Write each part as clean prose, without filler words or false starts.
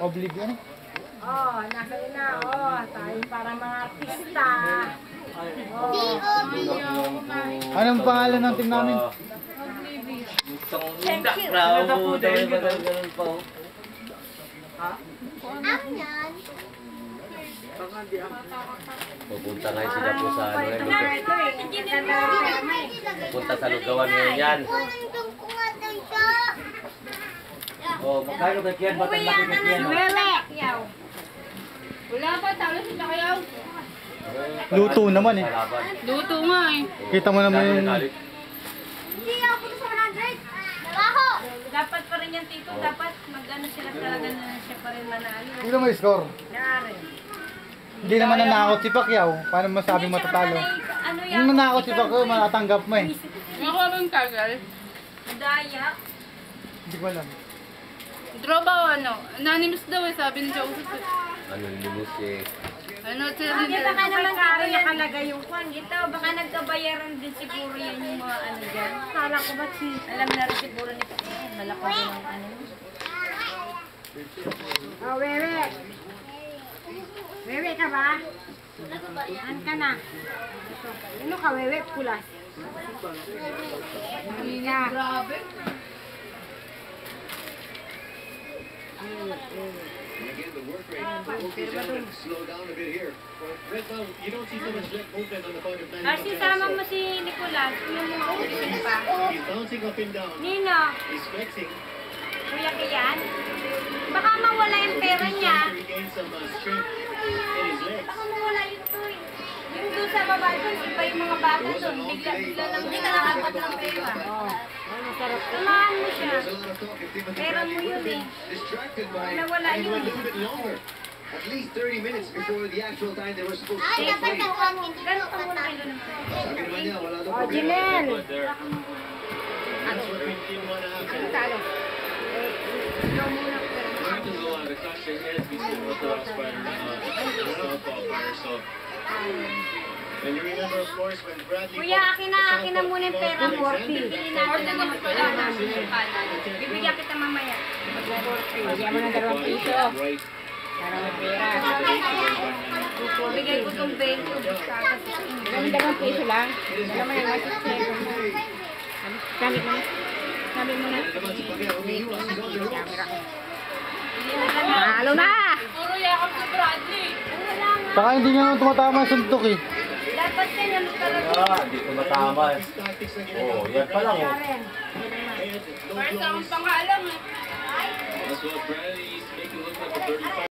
Oblivion? Oh, nasa na. Oh, tayo para mga artista. Anong pangalan ng team namin? Thank you. Pupunta ngayon sila po sa ano pupunta sa lugawan ngayon yan. Oh, magkano kay Kian? Ba't ang laki kay Kian? Wala pa, talo sila kayo. Luto naman eh. Luto nga eh. Kita mo naman yung... Hindi ako puto sa 100. Nalaho! Dapat pa rin yan, Tito. Dapat mag-ano sila talaga na siya pa rin manalo. Hindi mo score. Yari. Hindi naman nanakot si Pacquiao. Paano masabi matatalo? Yung nanakot si Pacquiao, matatanggap mo eh. Ako rin kagal. Madaya. Hindi ko alam. Draw ba o ano? Anonymous daw eh, sabi ni Joseph. Anonymous eh. Ano sila din? Baka naman dito nakalagay yung kwan. Ito, baka nagkabayaran din siguro yan yung mga ano dyan. Kala ko ba si... Alam na rin siguro ni Pacquiao. Malaki yung ano. Oh, Wewe. Wewe ka ba? Saan ka na? Ano ka, Wewe? Pulas. Hindi na. Grabe. Again, the work rate will be slow down a bit here. Right now, you don't see so much left movement on the part of Manny Kasi sama mo si Nicolas. Yung mga ulitin pa. He's bouncing up and down. Nino, He's flexing. kuya ka yan? Baka mawala yung pera niya. To regain some strength in his legs. Baka mawala yung toy. Yung doon sa baba doon, iba yung mga bata doon. Bigla lang hindi ka nakapat ng pera. Samahan mo siya. There's a lot of talk if Timothy Pera mo Bradley yun would have eh. been distracted by Nawala and yun went a eh. little bit longer. At least 30 minutes before the actual time they were supposed to Ay, take dapat place. ang ganun ka muna kayo naman. Sabi naman niya, wala daw Oh, problema. Jinel! That's what we didn't want to happen. Talo. And you remember, of course, when Bradley... Kuya, akin na muna yung pera mo. Bibili natin ang mga pala. Bibigyan kita mamaya. Bigyan mo ng 2 piso. Para may pera. Bigay ko itong 20. Ang 2 piso lang. Alam mo na, masisip. Sabi mo na. Sabi mo na. Halo na! Puro yakap sa Bradley. Saka hindi nga naman tumatama yung suntok eh. Dapat ganyan talaga. Hindi ko matama eh. Oh, yan pa lang oh. Para sa akong pangalang eh. That's what Bradley is making look like a 35.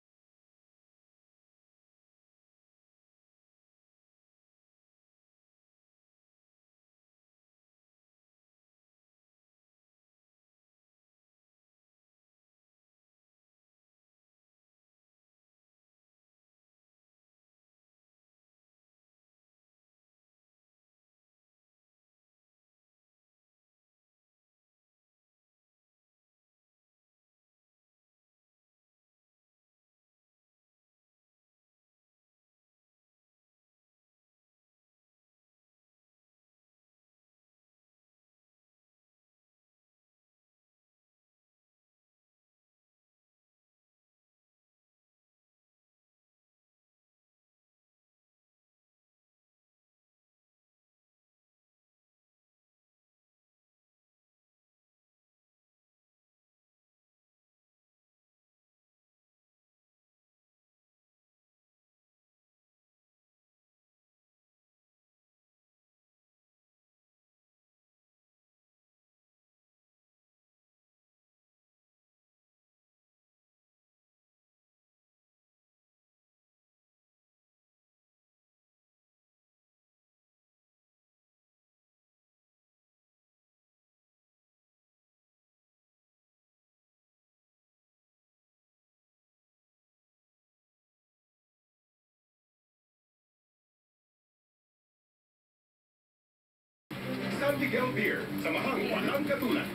San Miguel Beer, samahang walang katulad.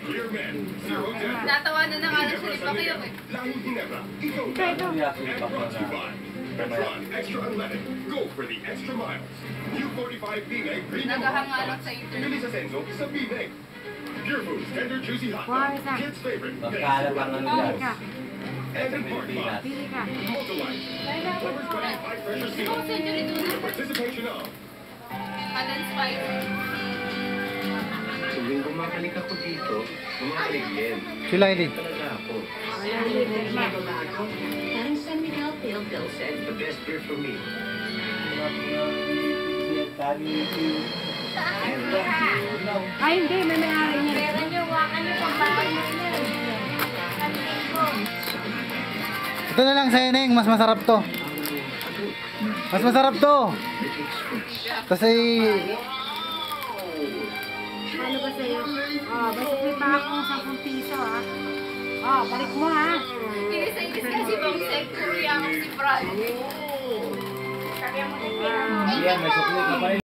Clear Men, Zero Death, Natawanan na nga lang siya ni Pacquiao eh. Lahing Ginebra, ikaw na. And brought to you by Petron Extra Unleaded. Go for the extra miles. New 45 Pinay Premium Nagahanga Hot lang sa Dogs. internet. Bilis Asenso sa Pinay. Pure Foods tender juicy hot Wow, dog. isa. Kids favorite. Magkala pang ano Pili yan. ka. And in Park Box. Pili ka. Multilife. Flavors by high pressure seal. With participation of Alan Spice. Tuwing bumabalik ako dito, bumabalik din. Sila hindi. Talaga ako. Wala. Parang San Miguel Pale Bill said. The best beer for me. Ay, hindi. May may-ari niya. Pera nyo, wakan nyo pang bahay nyo na. Ito na lang sa ineng, mas masarap to. Mas masarap to. Kasi Ano ba sa'yo? Oh, basta may pa akong 10 piso, ha? Oh, balik mo, ha? Kinis kasi bang sector yung si Brad. Sabi mo din pera mo. Yan, may sukli ka pa rin.